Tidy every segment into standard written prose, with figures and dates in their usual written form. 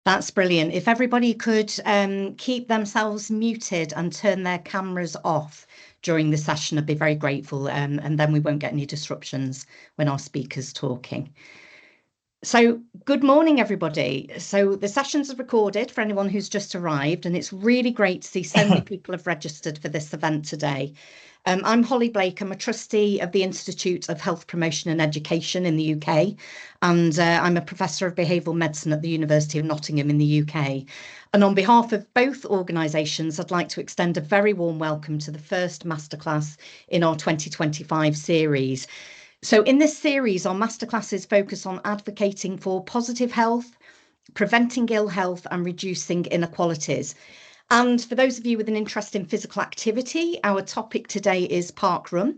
That's brilliant. If everybody could keep themselves muted and turn their cameras off during the session, I'd be very grateful. And then we won't get any disruptions when our speaker's talking. So good morning, everybody. So the sessions are recorded for anyone who's just arrived, and it's really great to see so many people have registered for this event today. I'm Holly Blake. I'm a trustee of the Institute of Health Promotion and Education in the UK, and I'm a professor of behavioural medicine at the University of Nottingham in the UK. And on behalf of both organisations, I'd like to extend a very warm welcome to the first masterclass in our 2025 series. So in this series, our masterclasses focus on advocating for positive health, preventing ill health and reducing inequalities. And for those of you with an interest in physical activity, our topic today is Parkrun.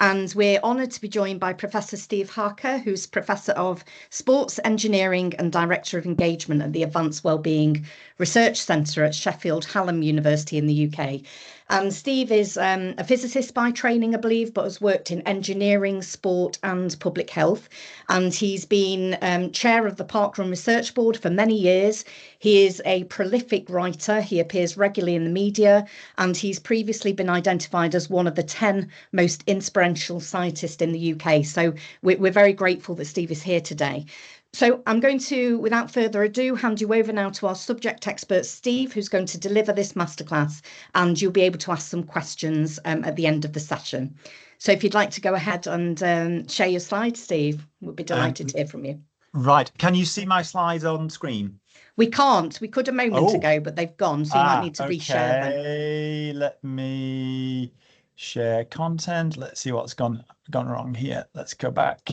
And we're honoured to be joined by Professor Steve Harker, who's Professor of Sports Engineering and Director of Engagement at the Advanced Wellbeing Research Centre at Sheffield Hallam University in the UK. And Steve is a physicist by training, I believe, but has worked in engineering, sport and public health. And he's been chair of the Parkrun Research Board for many years. He is a prolific writer. He appears regularly in the media, and he's previously been identified as one of the 10 most influential scientists in the UK. So we're very grateful that Steve is here today. So I'm going to, without further ado, hand you over now to our subject expert, Steve, who's going to deliver this masterclass, and you'll be able to ask some questions at the end of the session. So if you'd like to go ahead and share your slides, Steve, we'll be delighted to hear from you. Right. Can you see my slides on screen? We can't. We could a moment ago, but they've gone, so you might need to reshare them. Okay, let me share content. Let's see what's gone wrong here. Let's go back.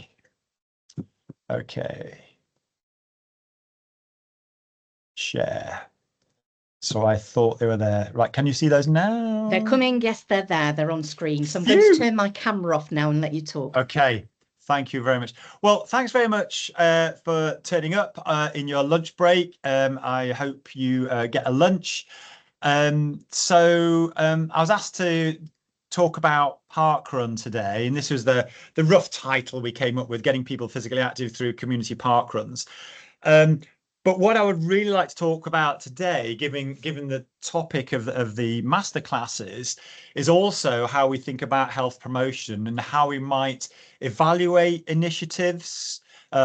Okay. Share. So I thought they were there. Right, can you see those now? They're coming. Yes, they're there. They're on screen. So I'm going to turn my camera off now and let you talk. Okay. Thank you very much. Well, thanks very much for turning up in your lunch break. I hope you get a lunch. I was asked to talk about Parkrun today, and this was the rough title we came up with, getting people physically active through community parkruns. But what I would really like to talk about today, given the topic of the masterclasses, is also how we think about health promotion and how we might evaluate initiatives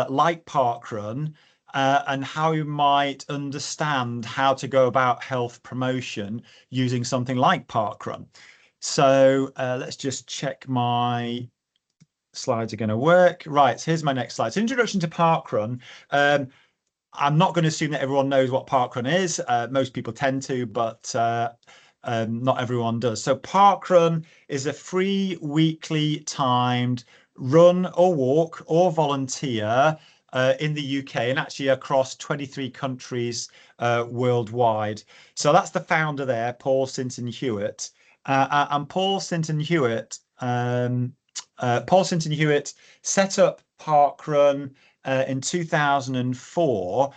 like Parkrun, and how we might understand how to go about health promotion using something like Parkrun. So let's just check my slides are going to work. Right, so here's my next slide. So introduction to Parkrun. I'm not going to assume that everyone knows what Parkrun is. Most people tend to, but not everyone does. So Parkrun is a free weekly timed run or walk or volunteer in the UK and actually across 23 countries worldwide. So that's the founder there, Paul Sinton-Hewitt. And Paul Sinton-Hewitt set up Parkrun in 2004,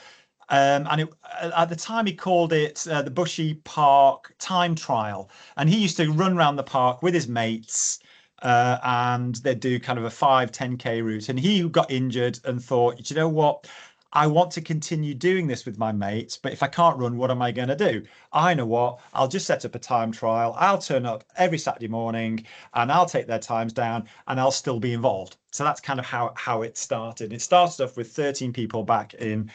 and at the time he called it the Bushy Park Time Trial, and he used to run around the park with his mates, and they'd do kind of a 5-10k route, and he got injured and thought, you know what, I want to continue doing this with my mates, but if I can't run, what am I going to do? I know what, I'll just set up a time trial. I'll turn up every Saturday morning and I'll take their times down and I'll still be involved. So that's kind of how it started. It started off with 13 people back in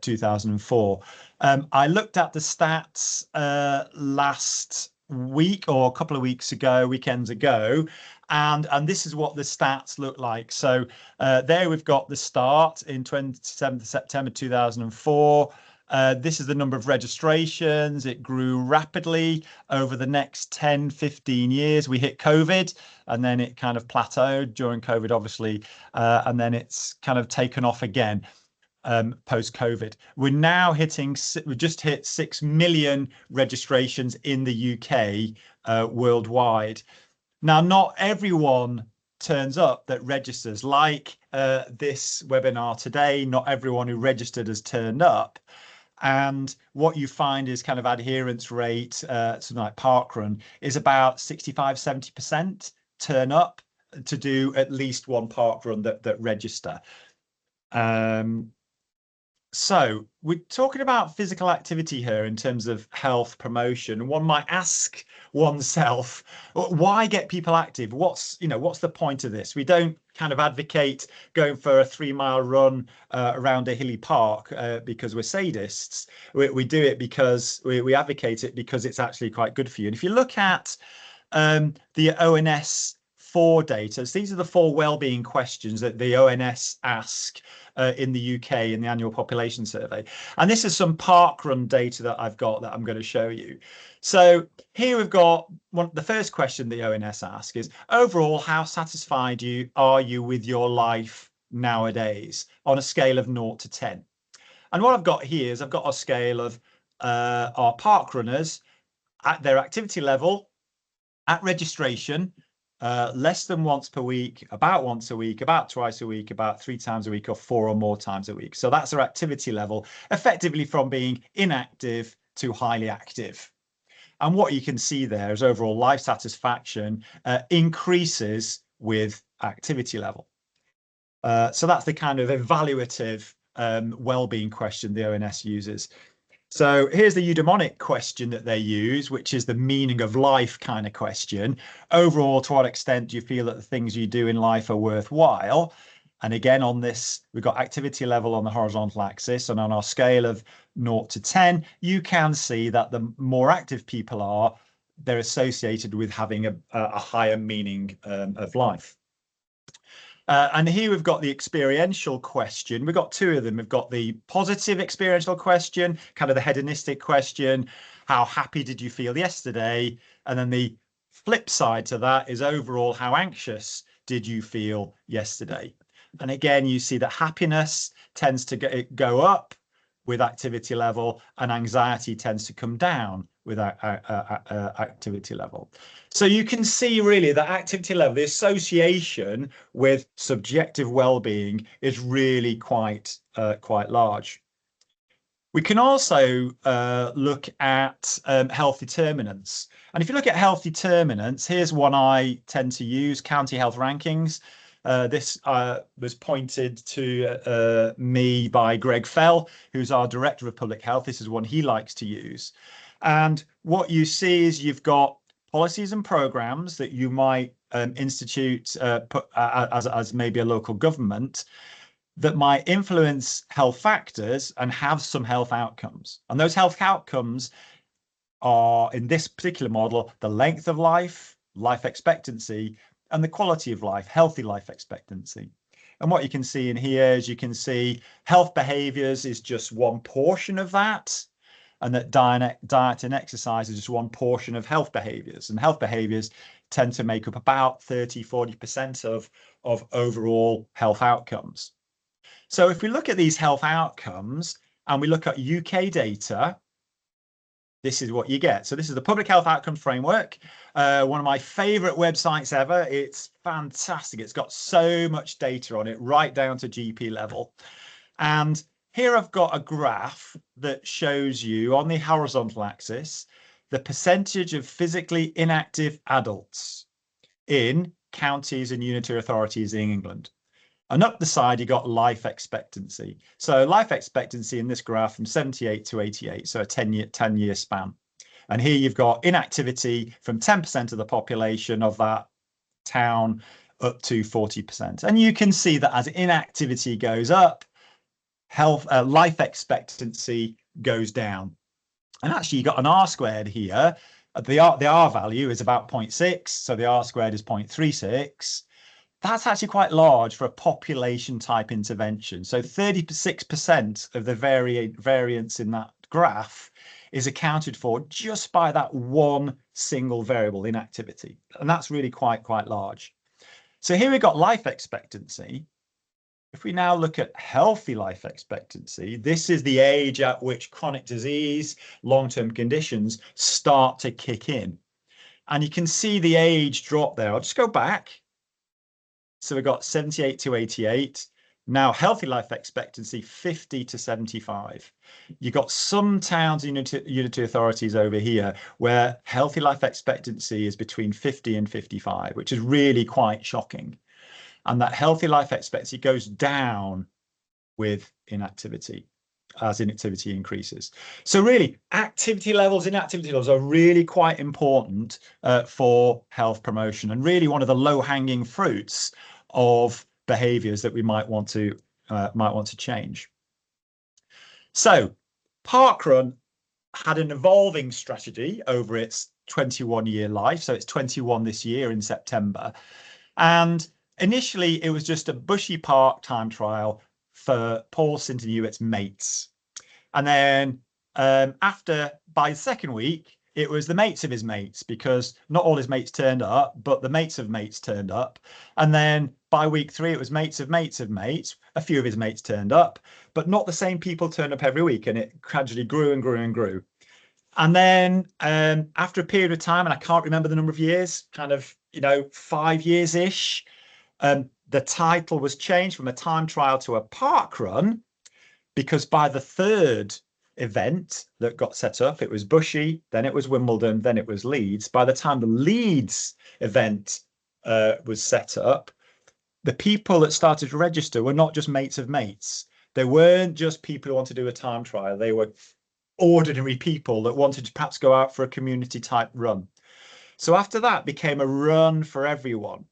2004. I looked at the stats last week or a couple of weekends ago, and this is what the stats look like. So there we've got the start in 27th September 2004. This is the number of registrations. It grew rapidly over the next 10-15 years. We hit COVID and then it kind of plateaued during COVID, obviously, and then it's kind of taken off again post-COVID. We're now we've just hit 6 million registrations in the UK worldwide. Now, not everyone turns up that registers. Like this webinar today, not everyone who registered has turned up. And what you find is kind of adherence rate, something like Parkrun, is about 65-70% turn up to do at least one Parkrun that register. So we're talking about physical activity here in terms of health promotion. One might ask oneself, why get people active? What's the point of this? We don't kind of advocate going for a 3-mile run around a hilly park because we're sadists. We do it because we advocate it because it's actually quite good for you. And if you look at the ONS 4 data. So these are the 4 well-being questions that the ONS ask in the UK in the annual population survey. And this is some Parkrun data that I've got that I'm going to show you. So here we've got the first question the ONS ask is, overall, how satisfied are you with your life nowadays on a scale of 0 to 10? And what I've got here is I've got a scale of our park runners at their activity level, at registration, less than once per week, about once a week, about twice a week, about 3 times a week, or 4 or more times a week. So that's their activity level, effectively from being inactive to highly active. And what you can see there is overall life satisfaction increases with activity level. So that's the kind of evaluative well-being question the ONS uses. So here's the eudaimonic question that they use, which is the meaning of life kind of question. Overall, to what extent do you feel that the things you do in life are worthwhile? And again, on this, we've got activity level on the horizontal axis, and on our scale of 0 to 10, you can see that the more active people are, they're associated with having a higher meaning of life. And here we've got the experiential question. We've got 2 of them. We've got the positive experiential question, kind of the hedonistic question. How happy did you feel yesterday? And then the flip side to that is overall, how anxious did you feel yesterday? And again, you see that happiness tends to go up with activity level, and anxiety tends to come down with activity level. So you can see really that activity level, the association with subjective well-being is really quite large. We can also look at health determinants. And if you look at health determinants, here's one I tend to use, County Health Rankings. This was pointed to me by Greg Fell, who's our Director of Public Health. This is one he likes to use. And what you see is you've got policies and programs that you might institute as maybe a local government that might influence health factors and have some health outcomes. And those health outcomes are, in this particular model, the length of life, life expectancy, and the quality of life, healthy life expectancy. And what you can see in here is you can see health behaviors is just one portion of that, and that diet and exercise is just one portion of health behaviors. And health behaviors tend to make up about 30–40% of overall health outcomes. So if we look at these health outcomes and we look at UK data, this is what you get. So this is the Public Health Outcomes Framework, one of my favorite websites ever. It's fantastic. It's got so much data on it, right down to GP level. And here I've got a graph that shows you on the horizontal axis the percentage of physically inactive adults in counties and unitary authorities in England. And up the side, you got life expectancy. So life expectancy in this graph from 78 to 88, so a 10-year span. And here you've got inactivity from 10% of the population of that town up to 40%. And you can see that as inactivity goes up, life expectancy goes down. And actually, you got an R squared here. The R value is about 0.6, so the R squared is 0.36. That's actually quite large for a population type intervention. So 36% of the variance in that graph is accounted for just by that one single variable, inactivity. And that's really quite large. So here we've got life expectancy. If we now look at healthy life expectancy, this is the age at which chronic disease, long-term conditions start to kick in. And you can see the age drop there. I'll just go back. So we've got 78 to 88. Now, healthy life expectancy, 50 to 75. You've got some towns and unitary authorities over here where healthy life expectancy is between 50 and 55, which is really quite shocking. And that healthy life expectancy goes down with inactivity. as inactivity increases. So really, activity levels, inactivity levels are really quite important for health promotion, and really one of the low-hanging fruits of behaviours that we might want to change. So Parkrun had an evolving strategy over its 21-year life. So it's 21 this year in September. And initially, it was just a Bushy Park time trial for Paul Sinton Hewitt's mates. And then by the second week, it was the mates of his mates, because not all his mates turned up, but the mates of mates turned up. And then by week 3, it was mates of mates of mates. A few of his mates turned up, but not the same people turned up every week. And it gradually grew and grew and grew. And then after a period of time, and I can't remember the number of years, kind of, 5 years-ish, the title was changed from a time trial to a park run, because by the third event that got set up, it was Bushy, then it was Wimbledon, then it was Leeds. By the time the Leeds event was set up, the people that started to register were not just mates of mates. They weren't just people who wanted to do a time trial. They were ordinary people that wanted to perhaps go out for a community type run. So after that became a run for everyone.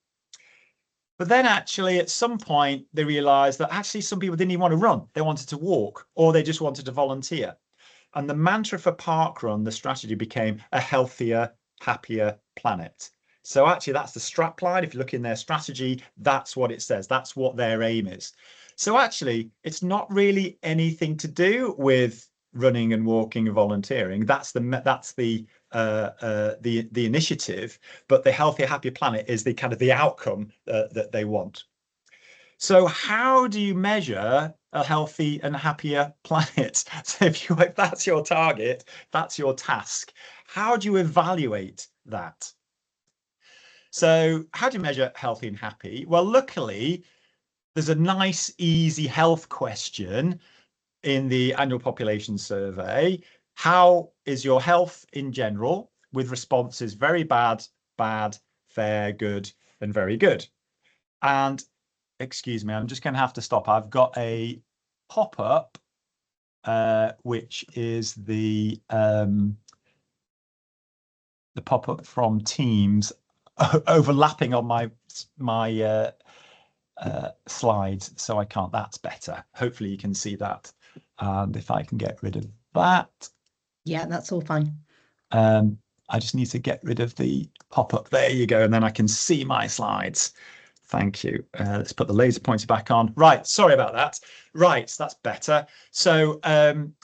But then actually at some point they realized that actually some people didn't even want to run. They wanted to walk, or they just wanted to volunteer. And the mantra for Parkrun, the strategy, became a healthier, happier planet. So actually that's the strap line. If you look in their strategy, that's what it says. That's what their aim is. So actually it's not really anything to do with running and walking and volunteering. That's the initiative, but the healthier, happier planet is the kind of the outcome that they want. So how do you measure a healthy and happier planet? So if that's your target, that's your task. How do you evaluate that? So how do you measure healthy and happy? Well, luckily, there's a nice, easy health question in the annual population survey. How is your health in general, with responses very bad, bad, fair, good, and very good? And excuse me, I'm just going to have to stop. I've got a pop-up, which is the pop-up from Teams overlapping on my slides, so I can't. That's better. Hopefully you can see that. And if I can get rid of that. Yeah, that's all fine. I just need to get rid of the pop-up. There you go. And then I can see my slides. Thank you. Let's put the laser pointer back on. Right. Sorry about that. Right. That's better. So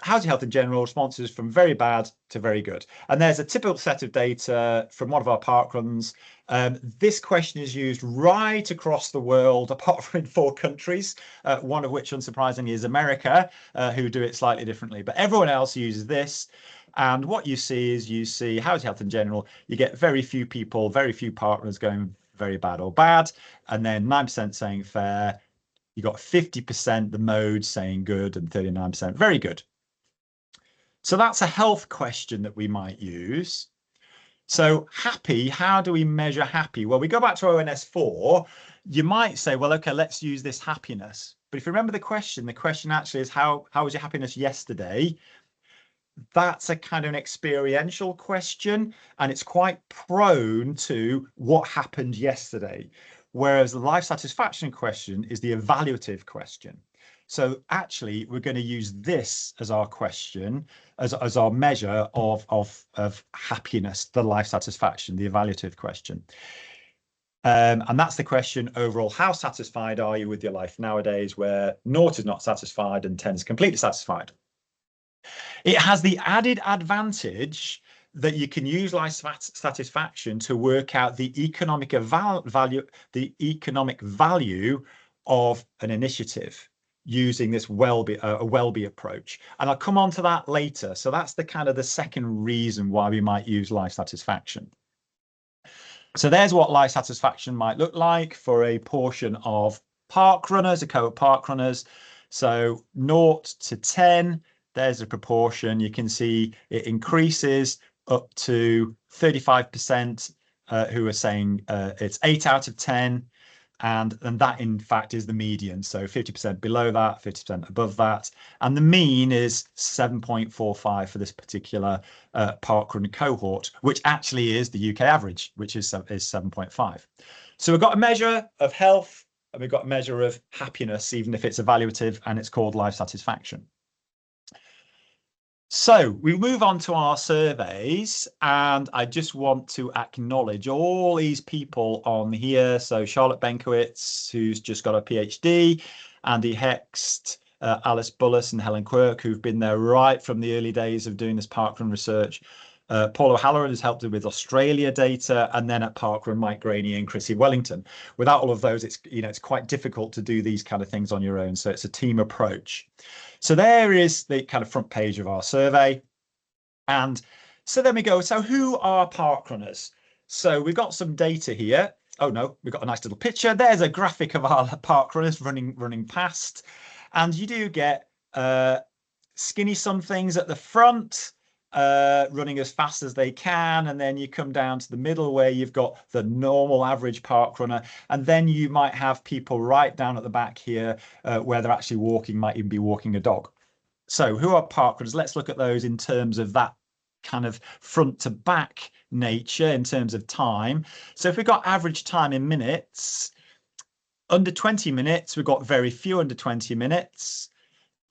how's your health in general? Responses from very bad to very good. And there's a typical set of data from one of our park runs. This question is used right across the world, apart from in 4 countries, one of which, unsurprisingly, is America, who do it slightly differently. But everyone else uses this. And what you see is how's your health in general? You get very few people, very few partners going very bad or bad, and then 9% saying fair. You got 50% the mode saying good, and 39% very good. So that's a health question that we might use. So happy, how do we measure happy? Well, we go back to ONS4. You might say, well, okay, let's use this happiness. But if you remember the question actually is how was your happiness yesterday? That's a kind of an experiential question, and it's quite prone to what happened yesterday. Whereas the life satisfaction question is the evaluative question. So actually, we're going to use this as our question, as our measure of happiness, the life satisfaction, the evaluative question. And that's the question overall, how satisfied are you with your life nowadays, where 0 is not satisfied and 10 is completely satisfied. It has the added advantage that you can use life satisfaction to work out the economic value of an initiative using this Welby approach. And I'll come on to that later. So that's the kind of the second reason why we might use life satisfaction. So there's what life satisfaction might look like for a portion of park runners, a cohort of park runners. So 0 to 10. There's a proportion. You can see it increases up to 35% who are saying it's 8 out of 10. And that, in fact, is the median. So 50% below that, 50% above that. And the mean is 7.45 for this particular Parkrun cohort, which actually is the UK average, which is 7.5. So we've got a measure of health and we've got a measure of happiness, even if it's evaluative and it's called life satisfaction. So we move on to our surveys, and I just want to acknowledge all these people on here. So Charlotte Benkowitz, who's just got a PhD, Andy Hext, Alice Bullis and Helen Quirk, who've been there right from the early days of doing this Parkrun research. Paul O'Halloran has helped with Australia data, and then at Parkrun, Mike Graney and Chrissy Wellington. Without all of those, it's quite difficult to do these kind of things on your own. So it's a team approach. So there is the kind of front page of our survey. And so then we go, so who are parkrunners? So we've got some data here. Oh no, we've got a nice little picture. There's a graphic of our parkrunners running past. And you do get skinny somethings at the front, running as fast as they can, and then you come down to the middle where you've got the normal average park runner, and then you might have people right down at the back here where they're actually walking, might even be walking a dog. So who are park runners? Let's look at those in terms of that kind of front to back nature in terms of time. So if we've got average time in minutes, under 20 minutes, we've got very few under 20 minutes.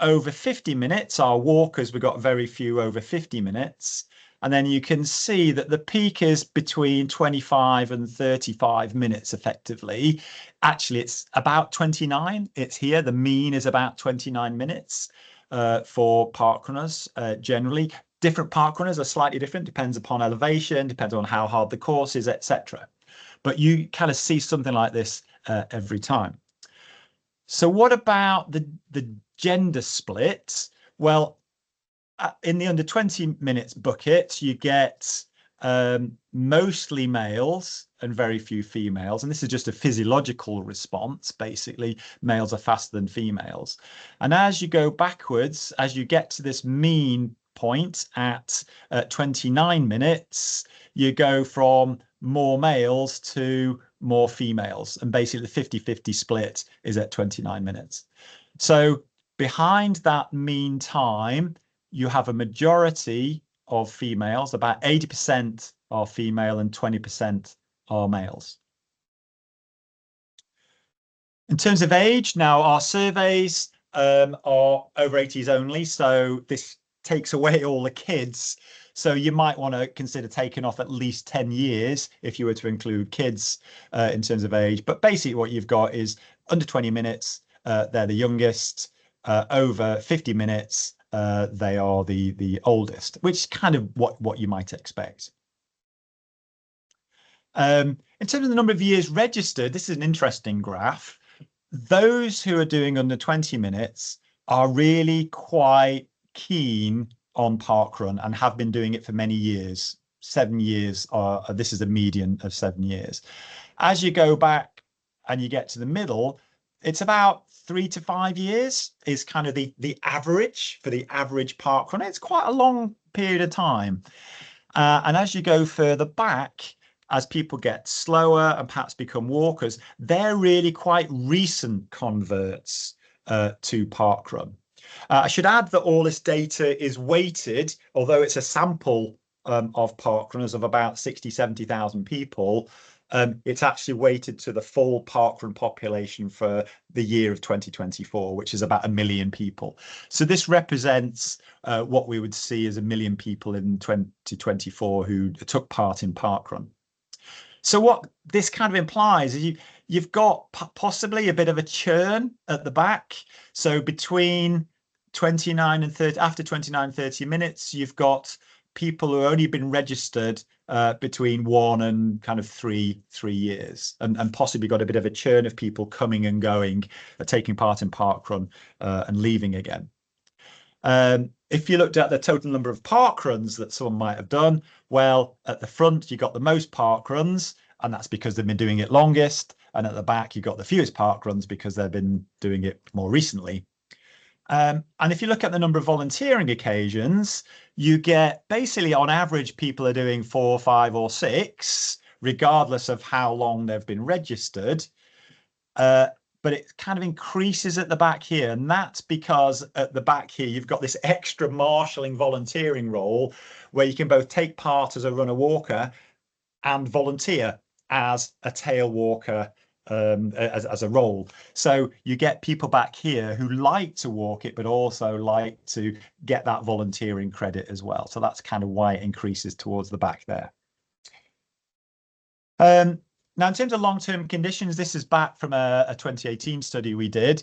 Over 50 minutes, our walkers, we've got very few over 50 minutes. And then you can see that the peak is between 25 and 35 minutes effectively. Actually, it's about 29. It's here. The mean is about 29 minutes for parkrunners generally. Different parkrunners are slightly different, depends upon elevation, depends on how hard the course is, etc. But you kind of see something like this every time. So what about the gender split? Well, in the under 20 minutes bucket, you get mostly males and very few females. And this is just a physiological response. Basically, males are faster than females. And as you go backwards, as you get to this mean point at 29 minutes, you go from more males to more females. And basically the 50-50 split is at 29 minutes. So behind that mean time, you have a majority of females, about 80% are female and 20% are males. In terms of age, now our surveys are over 80s only, so this takes away all the kids. So you might want to consider taking off at least 10 years if you were to include kids in terms of age. But basically what you've got is under 20 minutes, they're the youngest. Over 50 minutes, they are the oldest, which is kind of what you might expect. In terms of the number of years registered, this is an interesting graph. Those who are doing under 20 minutes are really quite keen on Parkrun and have been doing it for many years. 7 years, this is a median of 7 years. As you go back and you get to the middle, it's about 3 to 5 years is kind of the average for the average parkrun. It's quite a long period of time. And as you go further back, as people get slower and perhaps become walkers, they're really quite recent converts to Parkrun. I should add that all this data is weighted, although it's a sample of parkrunners of about 60, 70,000 people. It's actually weighted to the full parkrun population for the year of 2024, which is about 1 million people. So this represents what we would see as 1 million people in 2024 who took part in parkrun. So what this kind of implies is you've got possibly a bit of a churn at the back. So between 29 and 30, after 29, 30 minutes, you've got people who have only been registered between 1 and kind of 3 years, and possibly got a bit of a churn of people coming and going, taking part in parkrun and leaving again. If you looked at the total number of parkruns that someone might have done, well, at the front, you got the most parkruns, and that's because they've been doing it longest. And at the back, you got the fewest parkruns because they've been doing it more recently. And if you look at the number of volunteering occasions, you get basically on average, people are doing 4, 5 or 6, regardless of how long they've been registered. but it kind of increases at the back here. And that's because at the back here, you've got this extra marshalling volunteering role where you can both take part as a runner walker and volunteer as a tail walker, as a role. So you get people back here who like to walk it, but also like to get that volunteering credit as well. So that's kind of why it increases towards the back there. Now, in terms of long-term conditions, this is back from a 2018 study we did.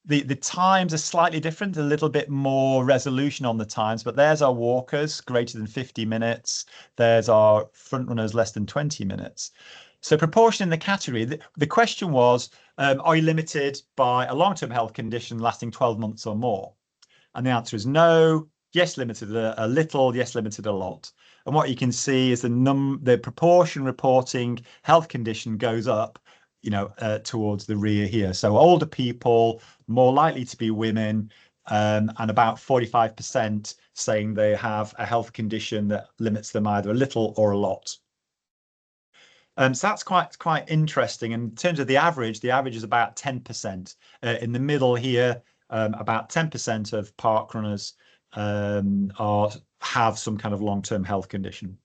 The times are slightly different, a little bit more resolution on the times, but there's our walkers greater than 50 minutes. There's our front runners less than 20 minutes. So proportion in the category, the question was, are you limited by a long-term health condition lasting 12 months or more? And the answer is no, yes, limited a little, yes, limited a lot. And what you can see is the proportion reporting health condition goes up, towards the rear here. So older people, more likely to be women, and about 45% saying they have a health condition that limits them either a little or a lot. So that's quite interesting. And in terms of the average is about 10%. In the middle here, about 10% of park runners have some kind of long-term health condition.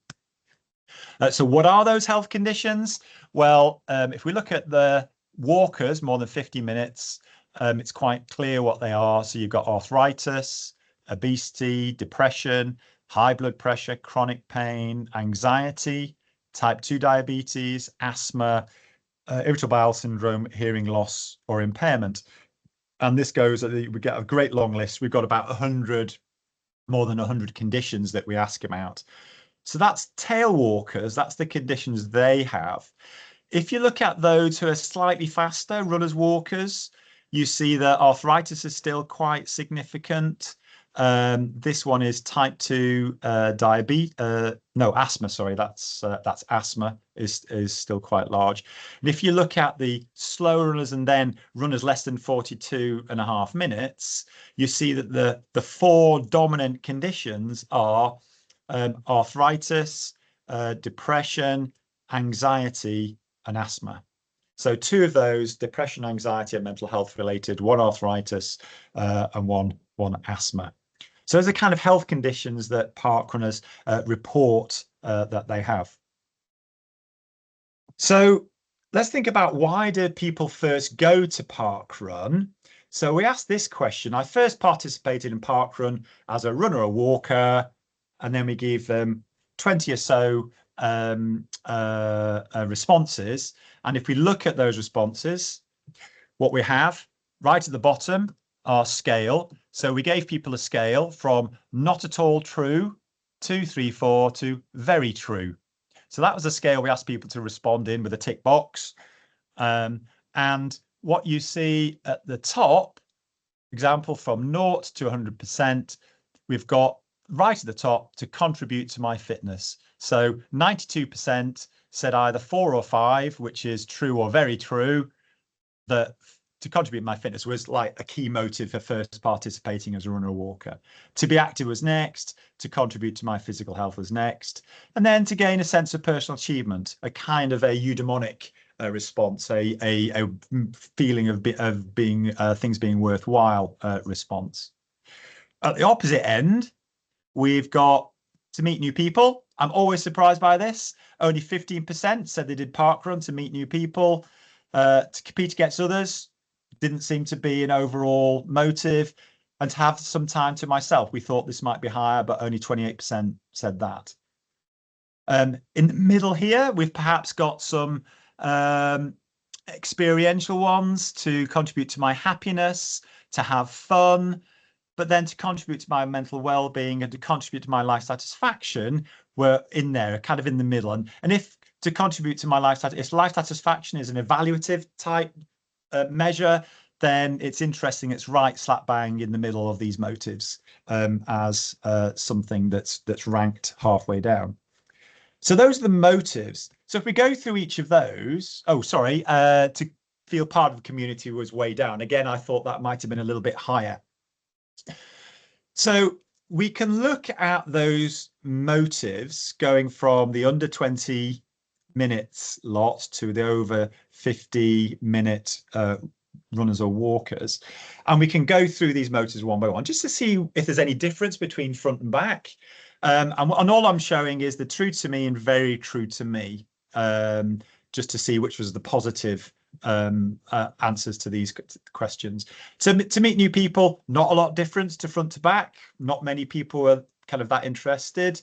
So what are those health conditions? Well, if we look at the walkers, more than 50 minutes, it's quite clear what they are. So you've got arthritis, obesity, depression, high blood pressure, chronic pain, anxiety, type 2 diabetes, asthma, irritable bowel syndrome, hearing loss or impairment. And this goes, we get a great long list. We've got about more than 100 conditions that we ask about. So that's tail walkers, that's the conditions they have. If you look at those who are slightly faster, runners, walkers, you see that arthritis is still quite significant. This one is type 2 asthma, sorry, that's asthma is still quite large. And if you look at the slow runners and then runners less than 42.5 minutes, you see that the four dominant conditions are arthritis, depression, anxiety, and asthma. So two of those, depression, anxiety, and mental health related, one arthritis and one asthma. So those are kind of health conditions that park runners report that they have. So let's think about, why do people first go to Parkrun? So we asked this question. I first participated in Parkrun as a runner or walker, and then we gave them 20 or so responses. And if we look at those responses, what we have right at the bottom are scale. So we gave people a scale from not at all true, 2, 3, 4 to very true. So that was a scale we asked people to respond in with a tick box. And what you see at the top, example from 0 to 100%, we've got right at the top, to contribute to my fitness. So 92% said either 4 or 5, which is true or very true, that to contribute to my fitness was like a key motive for first participating as a runner or walker. To be active was next, to contribute to my physical health was next, and then to gain a sense of personal achievement, a kind of a eudaimonic response, a feeling of being things being worthwhile response. At the opposite end, we've got to meet new people. I'm always surprised by this. Only 15% said they did parkrun to meet new people. To compete against others didn't seem to be an overall motive. And to have some time to myself, we thought this might be higher, but only 28% said that. In the middle here, we've perhaps got some experiential ones, to contribute to my happiness, to have fun, but then to contribute to my mental well-being and to contribute to my life satisfaction were in there, kind of in the middle. And if to contribute to my life satisfaction is an evaluative type measure, then it's interesting, it's right slap bang in the middle of these motives as something that's ranked halfway down. So those are the motives. So if we go through each of those, to feel part of the community was way down. Again, I thought that might have been a little bit higher. So we can look at those motives going from the under 20 minutes lot to the over 50-minute runners or walkers. And we can go through these motives one by one just to see if there's any difference between front and back. And all I'm showing is the true to me and very true to me, just to see which was the positive answers to these questions. To meet new people, not a lot of difference to front to back. Not many people are kind of that interested.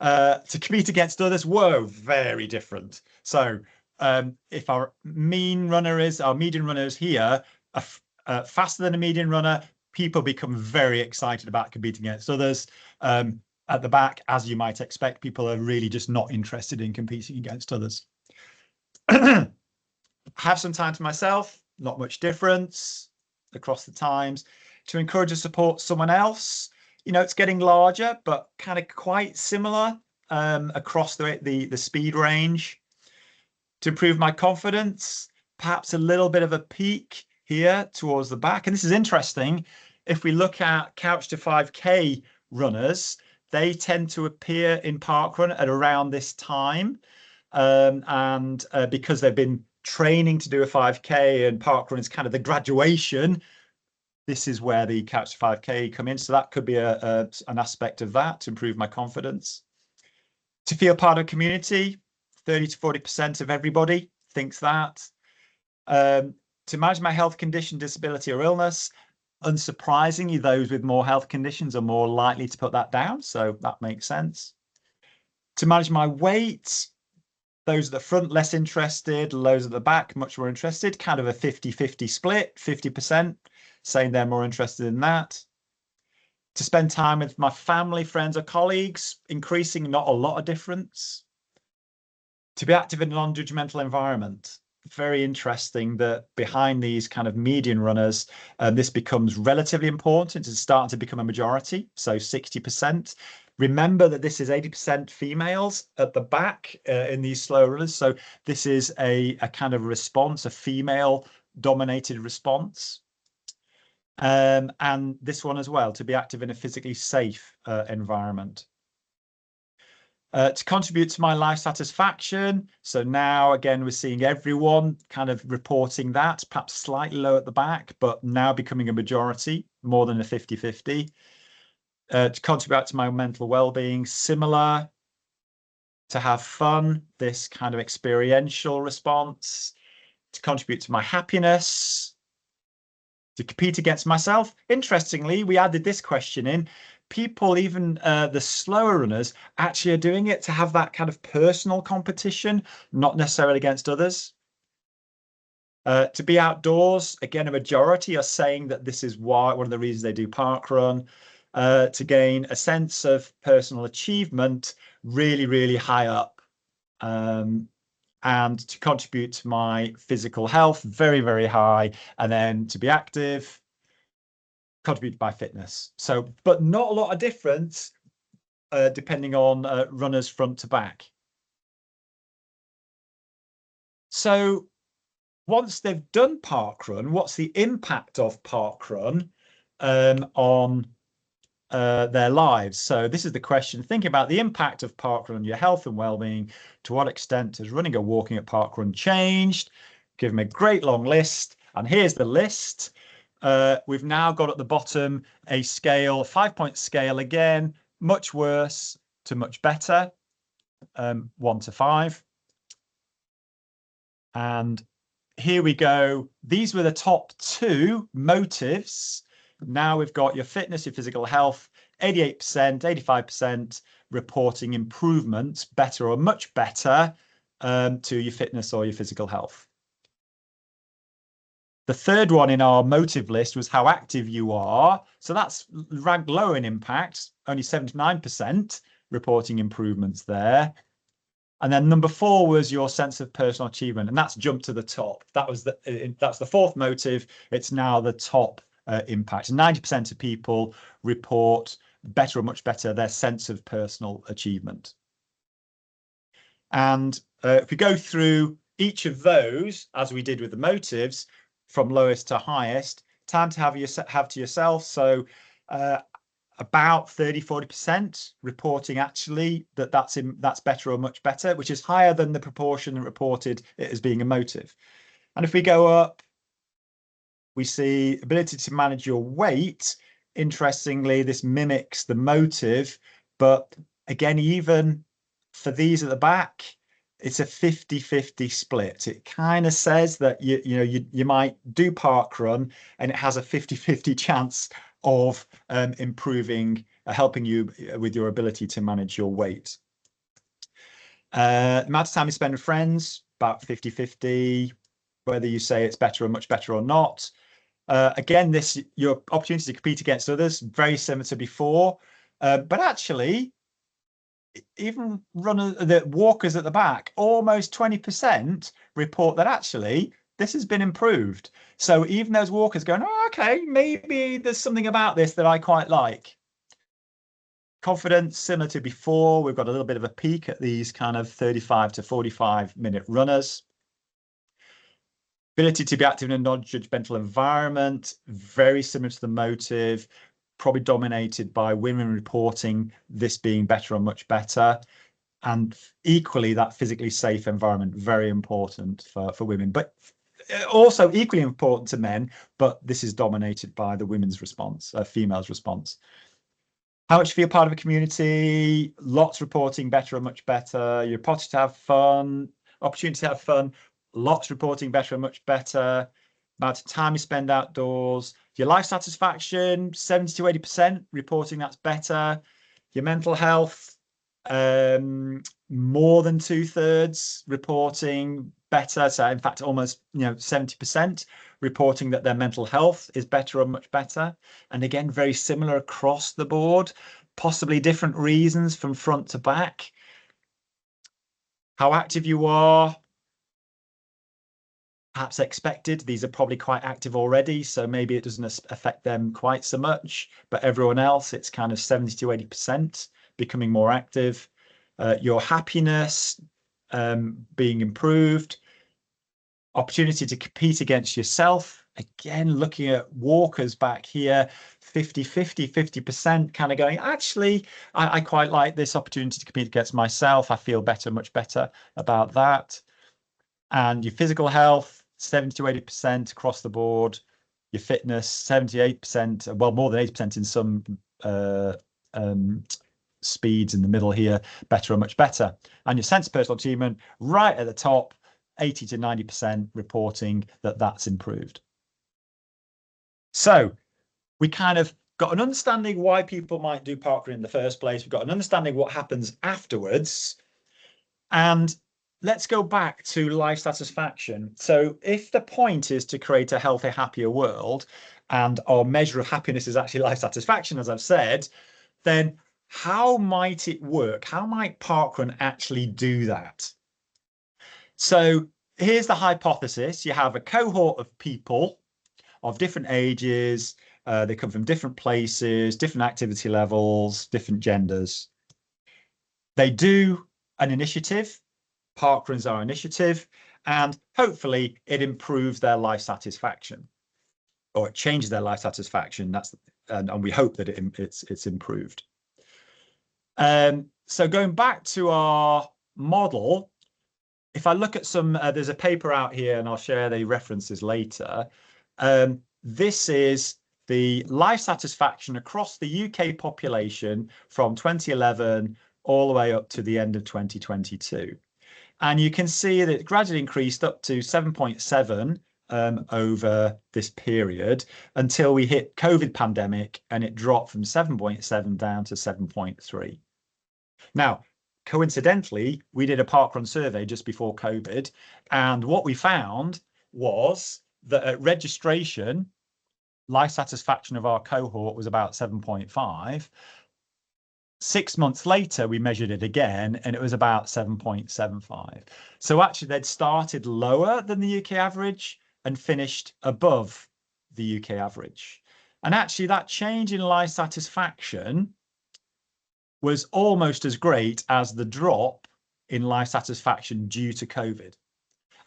To compete against others, whoa, very different. So if our median runner is here, faster than a median runner, people become very excited about competing against others. At the back, as you might expect, people are really just not interested in competing against others. Have some time to myself, not much difference across the times. To encourage and support someone else, you know, it's getting larger, but kind of quite similar across the speed range. To improve my confidence, perhaps a little bit of a peak here towards the back. And this is interesting. If we look at Couch to 5K runners, they tend to appear in Parkrun at around this time. Because they've been training to do a 5K and Parkrun is kind of the graduation, this is where the Couch to 5K come in. So that could be an aspect of that to improve my confidence. To feel part of a community, 30 to 40% of everybody thinks that. To manage my health condition, disability or illness, unsurprisingly, those with more health conditions are more likely to put that down. So that makes sense. To manage my weight, those at the front less interested, those at the back much more interested, kind of a 50-50 split, 50% saying they're more interested in that. To spend time with my family, friends or colleagues, increasing, not a lot of difference. To be active in a non-judgmental environment. Very interesting that behind these kind of median runners, this becomes relatively important. It's starting to become a majority, so 60%. Remember that this is 80% females at the back in these slow runners. So this is a kind of response, a female-dominated response. And this one as well, to be active in a physically safe environment. To contribute to my life satisfaction. So now, again, we're seeing everyone kind of reporting that, perhaps slightly low at the back, but now becoming a majority, more than a 50-50. To contribute to my mental well-being, similar. To have fun, this kind of experiential response. To contribute to my happiness. To compete against myself. Interestingly, we added this question in. People, even the slower runners, actually are doing it to have that kind of personal competition, not necessarily against others. To be outdoors, again, a majority are saying that this is why one of the reasons they do Parkrun, to gain a sense of personal achievement really, really high up. And to contribute to my physical health, very, very high. And then to be active, contribute by fitness. So, but not a lot of difference depending on runners front to back. So once they've done Parkrun, what's the impact of Parkrun on their lives? So this is the question. Think about the impact of Parkrun on your health and well-being. To what extent has running or walking at Parkrun changed? Give them a great long list. And here's the list. We've now got at the bottom a scale, a 5-point scale again, much worse to much better, 1 to 5. And here we go. These were the top 2 motives. Now we've got your fitness, your physical health, 88%, 85% reporting improvements, better or much better to your fitness or your physical health. The third one in our motive list was how active you are. So that's ranked lower in impact, only 79% reporting improvements there. And then number 4 was your sense of personal achievement, and that's jumped to the top. That's the 4th motive. It's now the top impact. 90% of people report better or much better their sense of personal achievement. And if we go through each of those, as we did with the motives, from lowest to highest, time to have to yourself. So about 30–40% reporting actually that's better or much better, which is higher than the proportion that reported it as being emotive. And if we go up, we see ability to manage your weight. Interestingly, this mimics the motive, but again, even for these at the back, it's a 50-50 split. It kind of says that you might do Parkrun and it has a 50-50 chance of improving, helping you with your ability to manage your weight. The amount of time you spend with friends, about 50-50, whether you say it's better or much better or not. Again, your opportunity to compete against others, very similar to before, but actually, even the walkers at the back, almost 20% report that actually this has been improved. So even those walkers going, oh, okay, maybe there's something about this that I quite like. Confidence, similar to before, we've got a little bit of a peak at these kind of 35 to 45-minute runners. Ability to be active in a non-judgmental environment, very similar to the motive, probably dominated by women reporting this being better or much better. And equally, that physically safe environment, very important for women, but also equally important to men, but this is dominated by the women's response, females' response. How much you feel part of a community, lots reporting better or much better. You're opportunity to have fun, opportunity to have fun, lots reporting better and much better. Amount of time you spend outdoors. Your life satisfaction, 70 to 80% reporting that's better. Your mental health, more than 2/3 reporting better. So in fact, almost 70% reporting that their mental health is better or much better. And again, very similar across the board, possibly different reasons from front to back. How active you are, perhaps expected. These are probably quite active already, so maybe it doesn't affect them quite so much, but everyone else, it's kind of 70 to 80% becoming more active. Your happiness being improved. Opportunity to compete against yourself. Again, looking at walkers back here, 50% kind of going, actually, I quite like this opportunity to compete against myself. I feel better, much better about that. And your physical health, 70 to 80% across the board. Your fitness, 78%, well, more than 80% in some speeds in the middle here, better or much better. And your sense of personal achievement, right at the top, 80 to 90% reporting that that's improved. So we kind of got an understanding why people might do Parkrun in the first place. We've got an understanding what happens afterwards. And let's go back to life satisfaction. So if the point is to create a healthy, happier world, and our measure of happiness is actually life satisfaction, as I've said, then how might it work? How might Parkrun actually do that? So here's the hypothesis. You have a cohort of people of different ages. They come from different places, different activity levels, different genders. They do an initiative. Parkrun's our initiative, and hopefully it improves their life satisfaction, or it changes their life satisfaction. And we hope that it's improved. So going back to our model, if I look at some, there's a paper out here, and I'll share the references later. This is the life satisfaction across the UK population from 2011 all the way up to the end of 2022. And you can see that it gradually increased up to 7.7 over this period until we hit COVID pandemic, and it dropped from 7.7 down to 7.3. Now, coincidentally, we did a Parkrun survey just before COVID, and what we found was that at registration, life satisfaction of our cohort was about 7.5. 6 months later, we measured it again, and it was about 7.75. So actually, they'd started lower than the UK average and finished above the UK average. And actually, that change in life satisfaction was almost as great as the drop in life satisfaction due to COVID.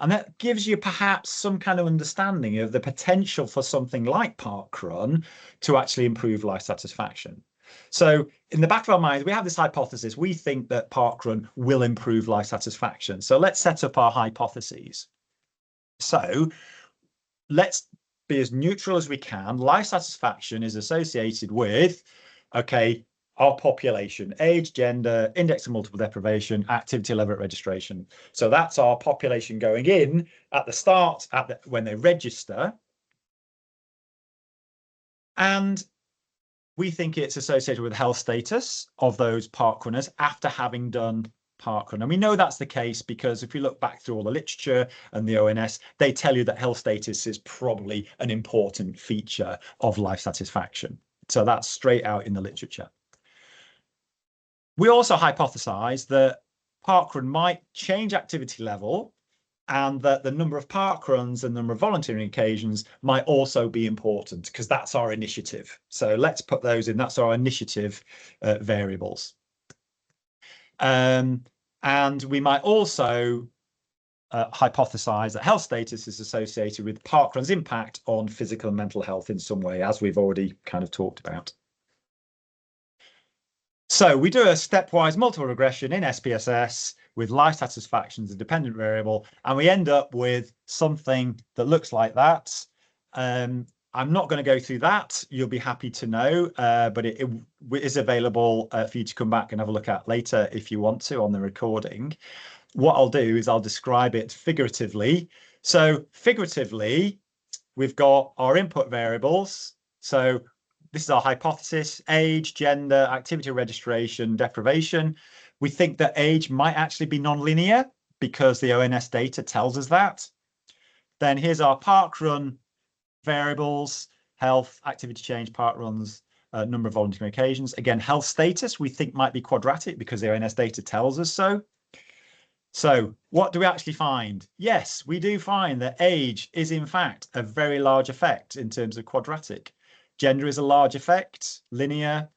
And that gives you perhaps some kind of understanding of the potential for something like Parkrun to actually improve life satisfaction. So in the back of our minds, we have this hypothesis. We think that Parkrun will improve life satisfaction. So let's set up our hypotheses. So let's be as neutral as we can. Life satisfaction is associated with, okay, our population, age, gender, index of multiple deprivation, activity level at registration. So that's our population going in at the start, when they register. And we think it's associated with health status of those parkrunners after having done parkrun. And we know that's the case because if you look back through all the literature and the ONS, they tell you that health status is probably an important feature of life satisfaction. So that's straight out in the literature. We also hypothesize that parkrun might change activity level and that the number of parkruns and the number of volunteering occasions might also be important because that's our initiative. So let's put those in. That's our initiative variables. And we might also hypothesize that health status is associated with parkrun's impact on physical and mental health in some way, as we've already kind of talked about. So we do a stepwise multiple regression in SPSS with life satisfaction as a dependent variable, and we end up with something that looks like that. I'm not going to go through that. You'll be happy to know, but it is available for you to come back and have a look at later if you want to on the recording. What I'll do is I'll describe it figuratively. So figuratively, we've got our input variables. So this is our hypothesis: age, gender, activity registration, deprivation. We think that age might actually be nonlinear because the ONS data tells us that. Then here's our parkrun variables: health, activity change, parkruns, number of volunteering occasions. Again, health status we think might be quadratic because the ONS data tells us so. So what do we actually find? Yes, we do find that age is in fact a very large effect in terms of quadratic. Gender is a large effect, linear.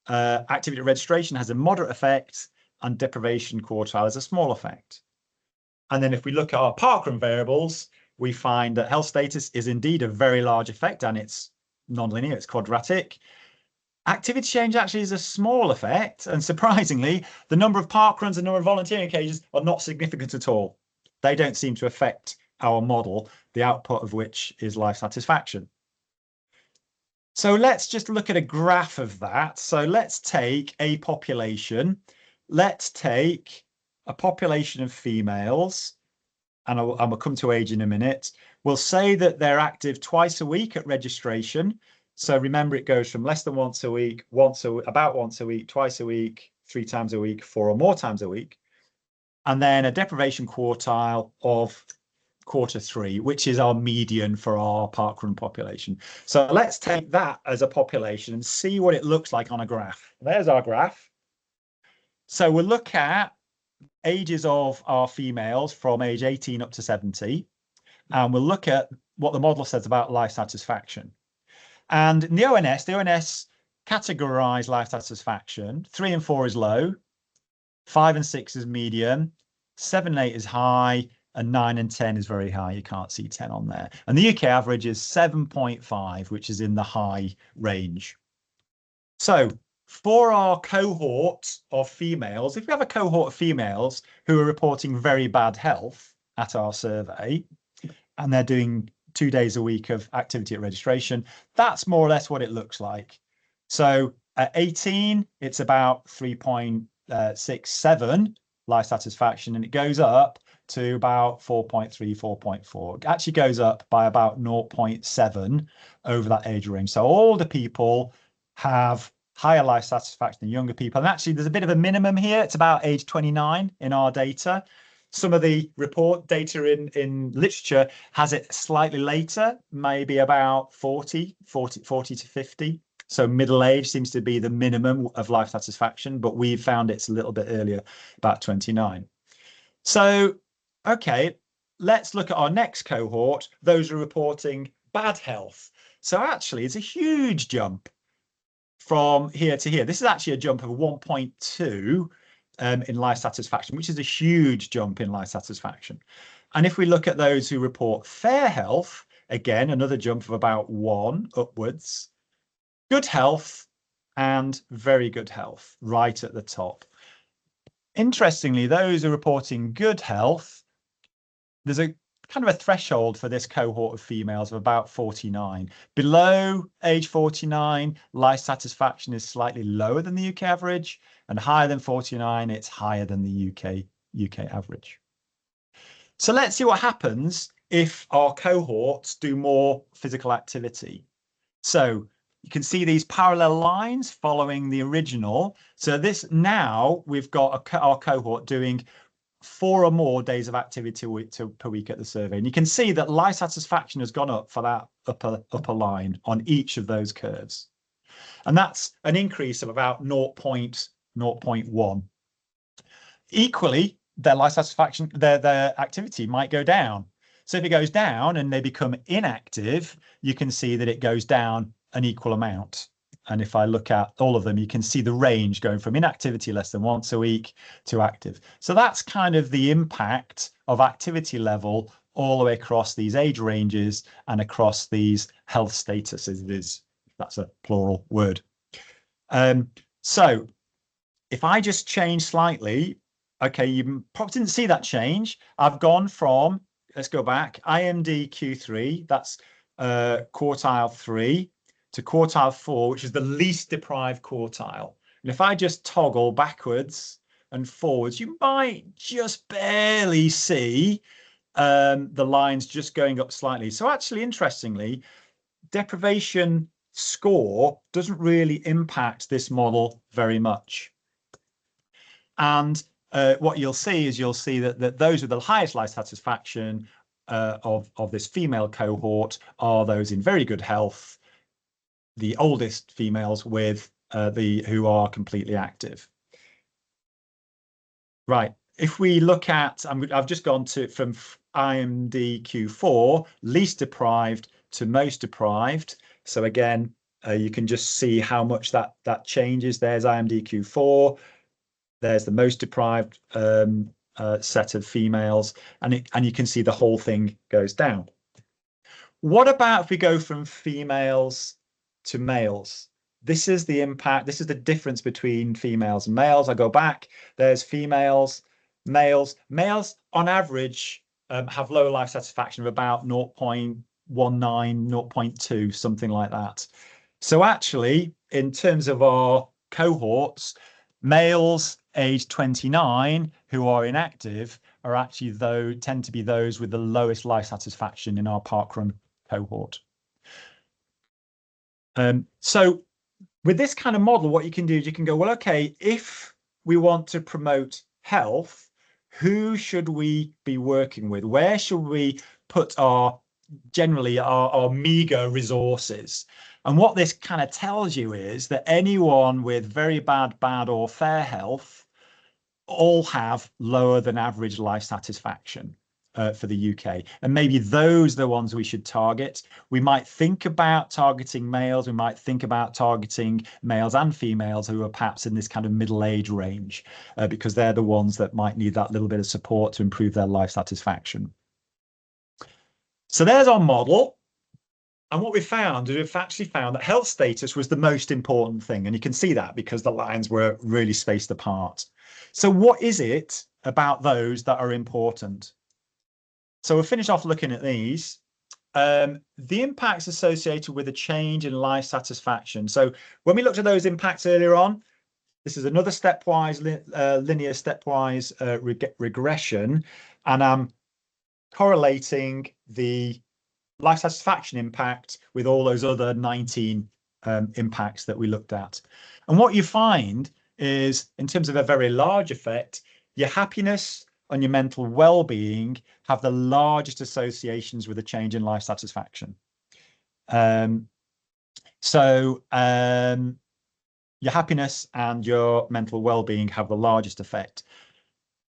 Activity registration has a moderate effect, and deprivation quartile is a small effect. And then if we look at our parkrun variables, we find that health status is indeed a very large effect, and it's nonlinear, it's quadratic. Activity change actually is a small effect, and surprisingly, the number of parkruns and number of volunteering occasions are not significant at all. They don't seem to affect our model, the output of which is life satisfaction. So let's just look at a graph of that. So let's take a population. Let's take a population of females, and I'll come to age in a minute. We'll say that they're active twice a week at registration. So remember, it goes from less than once a week, about once a week, twice a week, 3 times a week, 4 or more times a week. And then a deprivation quartile of Q3, which is our median for our parkrun population. So let's take that as a population and see what it looks like on a graph. There's our graph. So we'll look at ages of our females from age 18 up to 70, and we'll look at what the model says about life satisfaction. And in the ONS categorize life satisfaction. 3 and 4 is low, 5 and 6 is medium, 7 and 8 is high, and 9 and 10 is very high. You can't see 10 on there. And the UK average is 7.5, which is in the high range. So for our cohort of females, if we have a cohort of females who are reporting very bad health at our survey, and they're doing 2 days a week of activity at registration, that's more or less what it looks like. So at 18, it's about 3.67 life satisfaction, and it goes up to about 4.3, 4.4. It actually goes up by about 0.7 over that age range. So older people have higher life satisfaction than younger people. And actually, there's a bit of a minimum here. It's about age 29 in our data. Some of the report data in literature has it slightly later, maybe about 40 to 50. So middle age seems to be the minimum of life satisfaction, but we've found it's a little bit earlier, about 29. So, okay, let's look at our next cohort, those who are reporting bad health. So actually, it's a huge jump from here to here. This is actually a jump of 1.2 in life satisfaction, which is a huge jump in life satisfaction. And if we look at those who report fair health, again, another jump of about 1 upwards. Good health and very good health, right at the top. Interestingly, those who are reporting good health, there's a kind of a threshold for this cohort of females of about 49. Below age 49, life satisfaction is slightly lower than the UK average, and higher than 49, it's higher than the UK average. So let's see what happens if our cohorts do more physical activity. So you can see these parallel lines following the original. So this now we've got our cohort doing 4 or more days of activity per week at the survey. And you can see that life satisfaction has gone up for that upper line on each of those curves. And that's an increase of about 0.1. Equally, their life satisfaction, their activity might go down. So if it goes down and they become inactive, you can see that it goes down an equal amount. And if I look at all of them, you can see the range going from inactivity less than once a week to active. So that's kind of the impact of activity level all the way across these age ranges and across these health statuses. That's a plural word. So if I just change slightly, okay, you probably didn't see that change. I've gone from, let's go back, IMD Q3, that's quartile 3, to quartile 4, which is the least deprived quartile. And if I just toggle backwards and forwards, you might just barely see the lines just going up slightly. So actually, interestingly, deprivation score doesn't really impact this model very much. And what you'll see is that those with the highest life satisfaction of this female cohort are those in very good health, the oldest females with who are completely active. Right. If we look at, I've just gone from IMD Q4, least deprived to most deprived. So again, you can just see how much that changes. There's IMD Q4. There's the most deprived set of females, and you can see the whole thing goes down. What about if we go from females to males? This is the impact. This is the difference between females and males. I go back. There's females, males. Males on average have low life satisfaction of about 0.19, 0.2, something like that. So actually, in terms of our cohorts, males age 29 who are inactive are actually tend to be those with the lowest life satisfaction in our Parkrun cohort. So with this kind of model, what you can do is you can go, well, okay, if we want to promote health, who should we be working with? Where should we put our meager resources? And what this kind of tells you is that anyone with very bad, or fair health all have lower than average life satisfaction for the UK. And maybe those are the ones we should target. We might think about targeting males. We might think about targeting males and females who are perhaps in this kind of middle age range, because they're the ones that might need that little bit of support to improve their life satisfaction. So there's our model. And what we found is we've actually found that health status was the most important thing. And you can see that because the lines were really spaced apart. So what is it about those that are important? So we'll finish off looking at these. The impacts associated with a change in life satisfaction. So when we looked at those impacts earlier on, this is another stepwise, linear stepwise regression. And I'm correlating the life satisfaction impact with all those other 19 impacts that we looked at. And what you find is, in terms of a very large effect, your happiness and your mental well-being have the largest associations with a change in life satisfaction. So your happiness and your mental well-being have the largest effect.